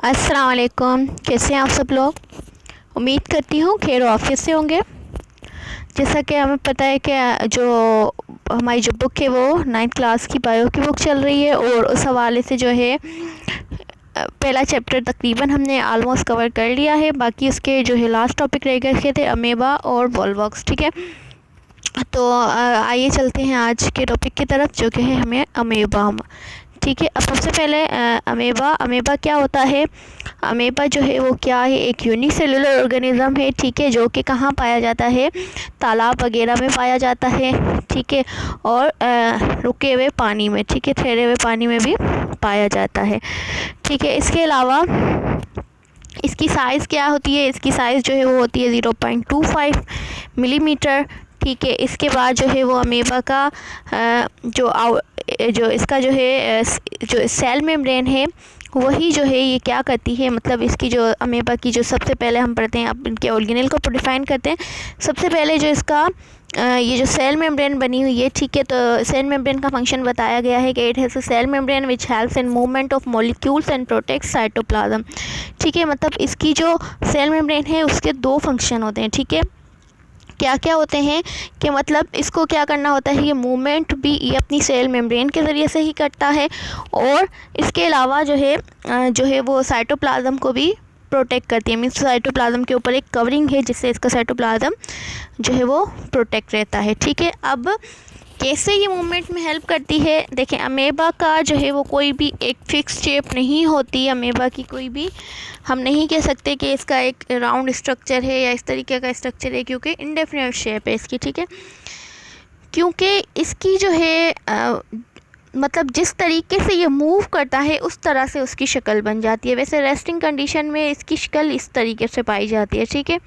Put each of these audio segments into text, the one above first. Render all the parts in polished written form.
अस्सलाम वालेकुम। कैसे हैं आप सब लोग? उम्मीद करती हूँ खैर ऑफिस से होंगे। जैसा कि हमें पता है कि जो हमारी जो बुक है वो 9th क्लास की बायो की बुक चल रही है और उस हवाले से जो है पहला चैप्टर तकरीबन हमने आलमोस्ट कवर कर लिया है। बाकी उसके जो है लास्ट टॉपिक रह गए थे अमेबा और वॉल्वॉक्स। ठीक है, तो आइए चलते हैं आज के टॉपिक की तरफ जो कि है हमें अमेबा। ठीक है, अब सबसे पहले अमेबा क्या होता है। अमेबा जो है वो क्या है, एक यूनिसेलुलर ऑर्गेनिज्म है। ठीक है, जो कि कहाँ पाया जाता है, तालाब वगैरह में पाया जाता है। ठीक है, और रुके हुए पानी में, ठीक है, ठहरे हुए पानी में भी पाया जाता है। ठीक है, इसके अलावा इसकी साइज़ क्या होती है, इसकी साइज़ जो है वो होती है 0.25 मिलीमीटर। ठीक है, इसके बाद जो है वो अमेबा का जो इसका जो है जो सेल मेम्ब्रेन है वही जो है ये क्या करती है, मतलब इसकी जो अमेबा की जो सबसे पहले हम पढ़ते हैं, अब इनके ऑर्गेनेल को डिफाइन करते हैं। सबसे पहले जो इसका ये जो सेल मेम्ब्रेन बनी हुई है, ठीक है, तो सेल मेम्ब्रेन का फंक्शन बताया गया है कि it has a cell membrane which helps in movement of molecules and protects cytoplasm. ठीक है, मतलब इसकी जो सेल मेम्ब्रेन है उसके दो फंक्शन होते हैं। ठीक है, क्या क्या होते हैं कि मतलब इसको क्या करना होता है, ये मूवमेंट भी ये अपनी सेल मेम्ब्रेन के ज़रिए से ही करता है और इसके अलावा जो है वो साइटोप्लाज्म को भी प्रोटेक्ट करती है। मीन्स साइटोप्लाज्म के ऊपर एक कवरिंग है जिससे इसका साइटोप्लाज्म जो है वो प्रोटेक्ट रहता है। ठीक है, अब कैसे ये मूवमेंट में हेल्प करती है, देखें अमेबा का जो है वो कोई भी एक फिक्स शेप नहीं होती। अमेबा की कोई भी हम नहीं कह सकते कि इसका एक राउंड स्ट्रक्चर है या इस तरीके का स्ट्रक्चर है, क्योंकि इंडेफिनिट शेप है इसकी। ठीक है, क्योंकि इसकी जो है मतलब जिस तरीके से ये मूव करता है उस तरह से उसकी शक्ल बन जाती है। वैसे रेस्टिंग कंडीशन में इसकी शक्ल इस तरीके से पाई जाती है। ठीक है,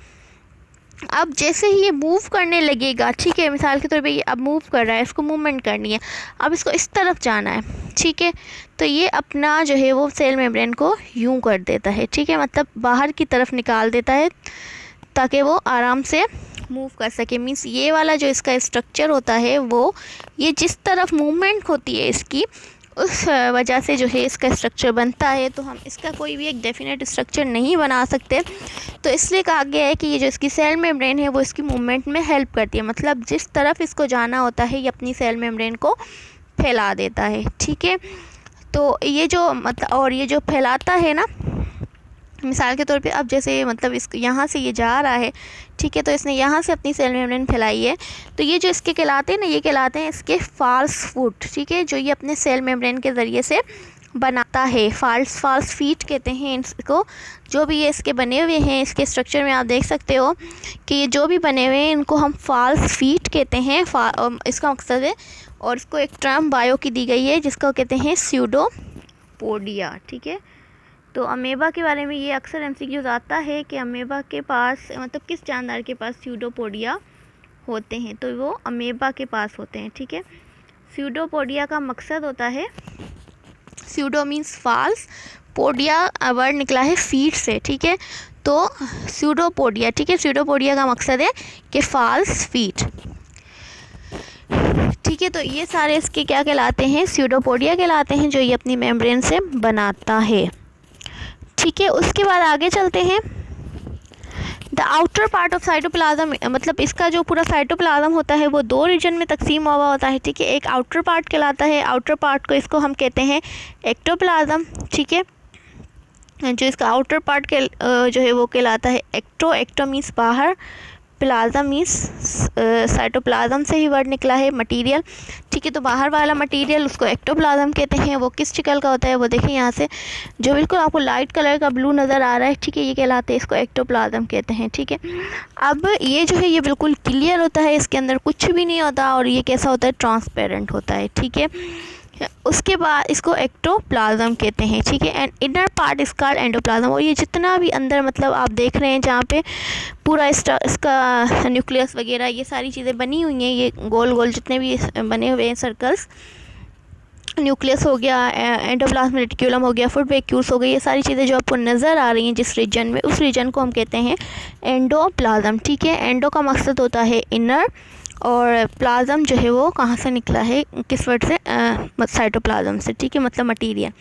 अब जैसे ही ये मूव करने लगेगा, ठीक है, मिसाल के तौर पे ये अब मूव कर रहा है, इसको मूवमेंट करनी है, अब इसको इस तरफ जाना है। ठीक है, तो ये अपना जो है वो सेल मेम्ब्रेन को यूं कर देता है। ठीक है, मतलब बाहर की तरफ निकाल देता है ताकि वो आराम से मूव कर सके। मीन्स ये वाला जो इसका स्ट्रक्चर होता है वो ये जिस तरफ मूवमेंट होती है इसकी, उस वजह से जो है इसका स्ट्रक्चर बनता है। तो हम इसका कोई भी एक डेफिनेट स्ट्रक्चर नहीं बना सकते, तो इसलिए कहा गया है कि ये जो इसकी सेल मेम्ब्रेन है वो इसकी मूवमेंट में हेल्प करती है। मतलब जिस तरफ इसको जाना होता है ये अपनी सेल मेम्ब्रेन को फैला देता है। ठीक है, तो ये जो मतलब और ये जो फैलाता है ना, मिसाल के तौर पे अब जैसे मतलब इस यहाँ से ये जा रहा है, ठीक है, तो इसने यहाँ से अपनी सेल मेम्ब्रेन फैलाई है, तो ये जो इसके कहलाते हैं ना, ये कहलाते हैं इसके फाल्स फुट। ठीक है, जो ये अपने सेल मेम्ब्रेन के ज़रिए से बनाता है, फाल्स फीट कहते हैं इसको। जो भी ये इसके बने हुए हैं, इसके स्ट्रक्चर में आप देख सकते हो कि ये जो भी बने हुए हैं इनको हम फाल्स फीट कहते हैं। इसका मकसद है, और इसको एक टर्म बायो की दी गई है जिसको कहते हैं स्यूडोपोडिया। ठीक है, तो अमेबा के बारे में ये अक्सर एमसीक्यूज़ आता है कि अमेबा के पास मतलब किस जानदार के पास स्यूडोपोडिया होते हैं, तो वो अमेबा के पास होते हैं। ठीक है, स्यूडोपोडिया का मकसद होता है, pseudo means false, podia word निकला है फीट से। ठीक है, तो स्यूडोपोडिया, ठीक है, स्यूडोपोडिया का मकसद है कि फाल्स फीट। ठीक है, तो ये सारे इसके क्या कहलाते हैं, स्यूडोपोडिया कहलाते हैं, जो ये अपनी मेम्ब्रेन से बनाता है। ठीक है, उसके बाद आगे चलते हैं। The outer part of cytoplasm, मतलब इसका जो पूरा साइटोप्लाज्म होता है वो दो रीजन में तकसीम हुआ होता है। ठीक है, एक आउटर पार्ट कहलाता है, आउटर पार्ट को इसको हम कहते हैं एक्टोप्लाज्म। ठीक है, जो इसका आउटर पार्ट के जो है वो कहलाता है एक्टो मीन्स बाहर, प्लाज्म मीन्स साइटोप्लाज्म से ही वर्ड निकला है, मटेरियल। ठीक है, तो बाहर वाला मटेरियल उसको एक्टोप्लाज्म कहते हैं। वो किस शक्ल का होता है, वो देखें यहाँ से जो बिल्कुल आपको लाइट कलर का ब्लू नज़र आ रहा है, ठीक है, ये कहलाते हैं, इसको एक्टोप्लाज्म कहते हैं। ठीक है, अब ये जो है ये बिल्कुल क्लियर होता है, इसके अंदर कुछ भी नहीं होता, और ये कैसा होता है, ट्रांसपेरेंट होता है। ठीक है, उसके बाद इसको एक्टोप्लाज्म कहते हैं। ठीक है, and inner part is called endoplasm. और ये जितना भी अंदर मतलब आप देख रहे हैं जहाँ पे पूरा इसका न्यूक्लियस वगैरह ये सारी चीज़ें बनी हुई हैं, ये गोल गोल जितने भी बने हुए हैं सर्कल्स, न्यूक्लियस हो गया, एंडोप्लाज्म रेटिक्यूलम हो गया, फुट वैक्यूल्स हो गई, ये सारी चीज़ें जो आपको नज़र आ रही हैं जिस रीजन में, उस रीजन को हम कहते हैं एंडोप्लाज्म। ठीक है, एंडो का मकसद होता है इनर, और प्लाज्म जो है वो कहाँ से निकला है, किस वर्ड से, साइटोप्लाज्म से। ठीक है, मतलब मटीरियल।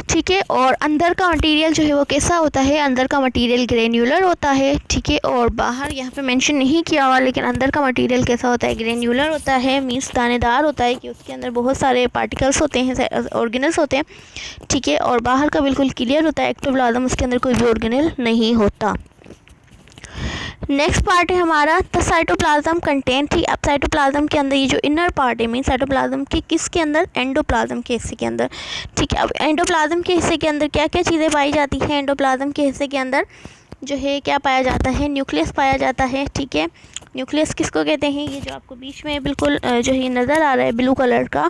ठीक है। और अंदर का मटेरियल जो है वो कैसा होता है, अंदर का मटेरियल ग्रेन्युलर होता है, ठीक है। और बाहर यहाँ पे मेंशन नहीं किया हुआ, लेकिन अंदर का मटेरियल कैसा होता है, ग्रेन्युलर होता है, मीन्स दानेदार होता है कि उसके अंदर बहुत सारे पार्टिकल्स होते हैं, ऑर्गेनल्स होते हैं, ठीक है। और बाहर का बिल्कुल क्लियर होता है, एक्टोप्लाज्म, उसके अंदर कोई भी ऑर्गेनल नहीं होता। नेक्स्ट पार्ट है हमारा द साइटोप्लाज्म कंटेन, ठीक। अब साइटोप्लाज्म के अंदर ये जो इनर पार्ट है, मीन साइटोप्लाज्म के किसके अंदर, एंडोप्लाज्म के हिस्से के अंदर, ठीक है। अब एंडोप्लाज्म के हिस्से के अंदर क्या क्या चीज़ें पाई जाती हैं, एंडोप्लाज्म के हिस्से के अंदर जो है क्या पाया जाता है, न्यूक्लियस पाया जाता है, ठीक है। न्यूक्लियस किसको कहते हैं, ये जो आपको बीच में बिल्कुल जो है नज़र आ रहा है ब्लू कलर का,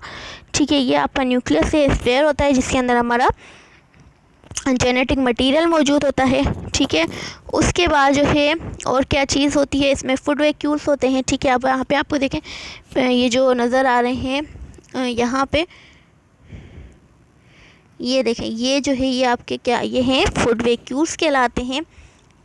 ठीक है, ये आपका न्यूक्लियस है, स्फीयर होता है, जिसके अंदर हमारा जेनेटिक मटेरियल मौजूद होता है, ठीक है। उसके बाद जो है और क्या चीज़ होती है, इसमें फूड वैक्यूल्स होते हैं, ठीक है। अब यहाँ पे आपको देखें, ये जो नज़र आ रहे हैं यहाँ पे, ये देखें, ये जो है ये आपके क्या, ये हैं फूड वैक्यूल्स कहलाते हैं,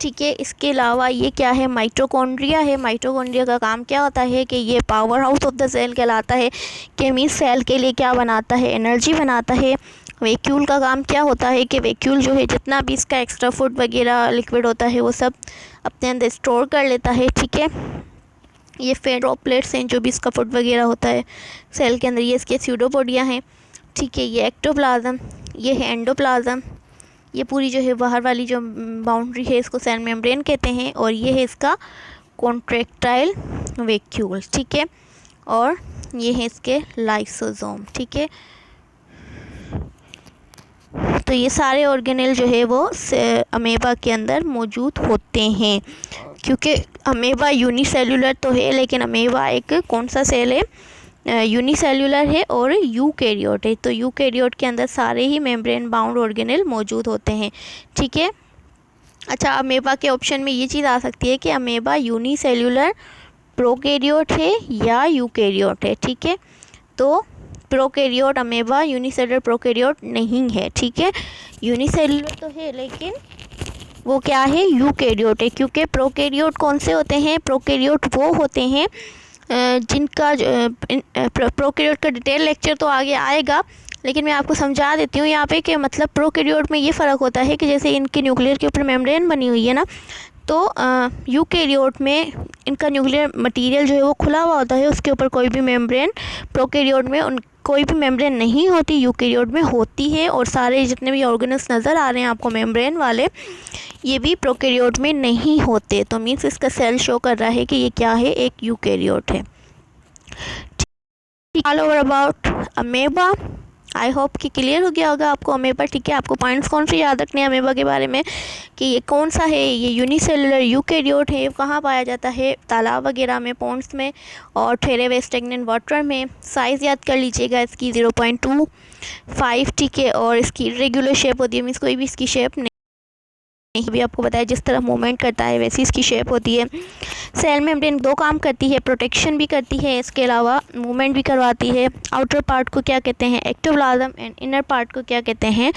ठीक है। इसके अलावा ये क्या है, माइटोकॉन्ड्रिया है। माइटोकॉन्ड्रिया का काम क्या होता है कि ये power house of the cell कहलाता है, कि मीन्स सेल के लिए क्या बनाता है, एनर्जी बनाता है। वैक्यूल का काम क्या होता है कि वैक्यूल जो है जितना भी इसका एक्स्ट्रा फूड वगैरह लिक्विड होता है वो सब अपने अंदर स्टोर कर लेता है, ठीक है। ये फेड ड्रॉपलेट्स हैं जो भी इसका फूड वगैरह होता है सेल के अंदर, ये इसके स्यूडोपोडिया हैं, ठीक है। ये एक्टोप्लाज्म, ये है एंडोप्लाज्म, ये पूरी जो है बाहर वाली जो बाउंड्री है इसको सेल मेम्ब्रेन कहते हैं, और ये है इसका कॉन्ट्रैक्टाइल वैक्यूल, ठीक है। और ये है इसके लाइसोसोम, ठीक है। तो ये सारे ऑर्गेनेल जो है वो अमेबा के अंदर मौजूद होते हैं, क्योंकि अमेबा यूनिसेलुलर तो है, लेकिन अमेबा एक कौन सा सेल है, यूनिसेलुलर है और यूकैरियोट है। तो यूकैरियोट के अंदर सारे ही मेम्ब्रेन बाउंड ऑर्गेनेल मौजूद होते हैं, ठीक है। अच्छा, अमेबा के ऑप्शन में ये चीज़ आ सकती है कि अमेबा यूनिसेलुलर प्रोकैरियोट है या यूकैरियोट है, ठीक है। तो प्रोकैरियोट अमेबा यूनिसेलुलर प्रोकैरियोट नहीं है, ठीक है। यूनिसेलुलर तो है लेकिन वो क्या है, यूकैरियोट है, क्योंकि प्रोकैरियोट कौन से होते हैं, प्रोकैरियोट वो होते हैं जिनका प्रोकैरियोट का डिटेल लेक्चर तो आगे आएगा, लेकिन मैं आपको समझा देती हूँ यहाँ पे कि मतलब प्रोकैरियोट में ये फ़र्क होता है कि जैसे इनके न्यूक्लियर के ऊपर मेम्ब्रेन बनी हुई है ना, तो यूकैरियोट में इनका न्यूक्लियर मटेरियल जो है वो खुला हुआ होता है, उसके ऊपर कोई भी मेम्ब्रेन, प्रोकैरियोट में कोई भी मेम्ब्रेन नहीं होती, यूकैरियोट में होती है। और सारे जितने भी ऑर्गेनल्स नज़र आ रहे हैं आपको मेम्ब्रेन वाले, ये भी प्रोकैरियोट में नहीं होते। तो मीन्स इसका सेल शो कर रहा है कि ये क्या है, एक यूकैरियोट है। All over about amoeba, I hope कि क्लियर हो गया होगा आपको अमेबा, ठीक है। आपको पॉइंट्स कौन से याद रखने हैं अमेबा के बारे में, कि ये कौन सा है, ये यूनिसेलुलर यूकैरियोट है, कहाँ पाया जाता है, तालाब वगैरह में, पॉन्ड्स में और ठहरे हुए स्टेगनेंट वाटर में। साइज़ याद कर लीजिएगा इसकी 0.25, ठीक है। और इसकी रेगुलर शेप होती है, मीन्स कोई भी इसकी शेप नहीं, भी आपको बताया जिस तरह मूवमेंट करता है वैसी इसकी शेप होती है। सेल मेम्ब्रेन दो काम करती है, प्रोटेक्शन भी करती है, इसके अलावा मूवमेंट भी करवाती है। आउटर पार्ट को क्या कहते हैं, एक्टोप्लाज्म, एंड इनर पार्ट को क्या कहते हैं,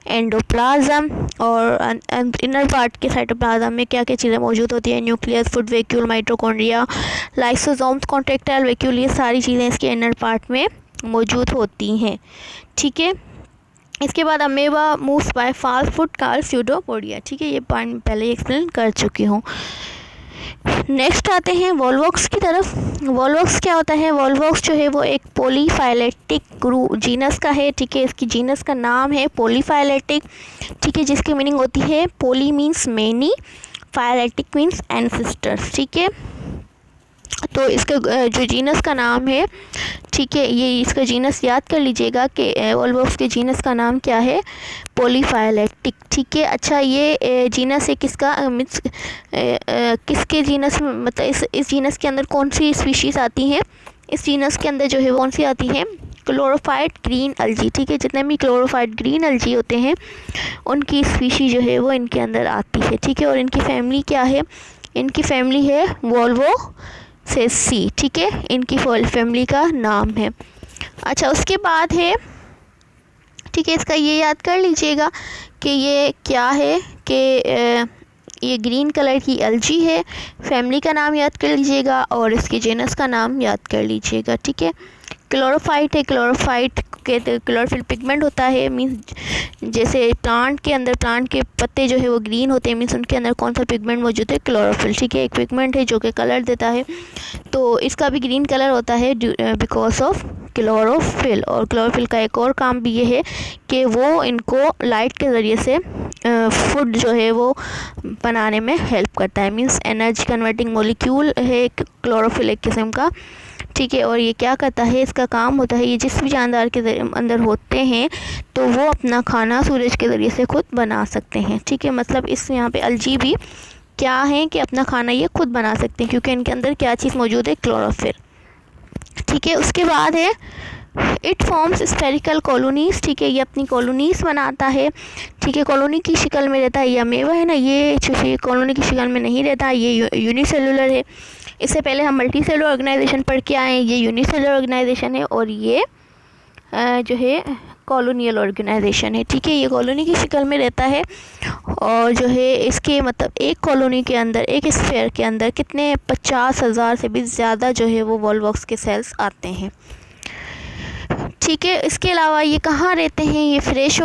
एंडोप्लाज्म। और इनर पार्ट के साइटोप्लाज्म में क्या क्या चीज़ें मौजूद होती है, nucleus, food vacuole, mitochondria, lysosomes, contractile vacuole, ये सारी चीज़ें इसके इनर पार्ट में मौजूद होती हैं, ठीक है। इसके बाद amoeba moves bye fast food called pseudopodia, ठीक है। ये पॉइंट पहले ही एक्सप्लेन कर चुकी हूँ। नेक्स्ट आते हैं वॉल्वॉक्स की तरफ। वॉल्वॉक्स क्या होता है, वॉल्वॉक्स जो है वो एक पॉलीफाइलेटिक जीनस का है, ठीक है। इसकी जीनस का नाम है पॉलीफाइलेटिक, ठीक है, जिसकी मीनिंग होती है poly means many, phyletic means ancestors, ठीक है। तो इसका जो जीनस का नाम है, ठीक है, ये इसका जीनस याद कर लीजिएगा कि वॉल्वॉक्स के जीनस का नाम क्या है, पॉलीफाइलेटिक, ठीक है। अच्छा, ये जीनस है किसका, मीन्स किसके जीनस में, मतलब इस जीनस के अंदर कौन सी स्पीशीज़ आती हैं, इस जीनस के अंदर जो है कौन सी आती हैं, क्लोरोफाइट ग्रीन अल्जी, ठीक है। जितने भी क्लोरोफाइट ग्रीन अल्जी होते हैं उनकी स्पीशी जो है वो इनके अंदर आती है, ठीक है। और इनकी फैमिली क्या है, इनकी फैमिली है वॉल्वोसेसी, ठीक है, इनकी फैमिली का नाम है। अच्छा, उसके बाद है, ठीक है, इसका ये याद कर लीजिएगा कि ये क्या है, कि ये ग्रीन कलर की एल्जी है, फैमिली का नाम याद कर लीजिएगा और इसके जेनस का नाम याद कर लीजिएगा, ठीक है। क्लोरोफाइट है, क्लोरोफाइट के क्लोरोफिल पिगमेंट होता है, मीन्स जैसे प्लांट के अंदर प्लांट के पत्ते जो है वो ग्रीन होते हैं, मीन्स उनके अंदर कौन सा पिगमेंट मौजूद है, क्लोरोफिल। ठीक है, एक पिगमेंट है जो कि कलर देता है, तो इसका भी ग्रीन कलर होता है बिकॉज ऑफ क्लोरोफिल। और क्लोरोफिल का एक और काम भी ये है कि वो इनको लाइट के ज़रिए से फूड जो है वो बनाने में हेल्प करता है, मीन्स एनर्जी कन्वर्टिंग मॉलिक्यूल है क्लोरोफिल एक किस्म का। ठीक है, और ये क्या करता है, इसका काम होता है, ये जिस भी जानदार के अंदर होते हैं तो वो अपना खाना सूरज के ज़रिए से खुद बना सकते हैं। ठीक है, मतलब इस यहाँ पे अलजी भी क्या है कि अपना खाना ये खुद बना सकते हैं, क्योंकि इनके अंदर क्या चीज़ मौजूद है, क्लोरोफिल। ठीक है, उसके बाद है इट फॉर्म्स स्फेरिकल कॉलोनीज़। ठीक है, ये अपनी कॉलोनीज़ बनाता है। ठीक है, कॉलोनी की शक्ल में रहता है। ये अमेबा है ना, ये कॉलोनी की शक्ल में नहीं रहता, ये यूनिसेलुलर है। इससे पहले हम मल्टी सेलुलर ऑर्गेनाइजेशन पढ़ के आए हैं, ये यूनिसेलुलर ऑर्गेनाइजेशन है, और ये जो है कॉलोनियल ऑर्गेनाइजेशन है। ठीक है, ये कॉलोनी की शक्ल में रहता है, और जो है इसके मतलब एक कॉलोनी के अंदर, एक स्फेयर के अंदर कितने 50,000 से भी ज़्यादा जो है वो वॉलवॉक्स के सेल्स आते हैं। ठीक है, इसके अलावा ये कहाँ रहते हैं, ये फ्रेश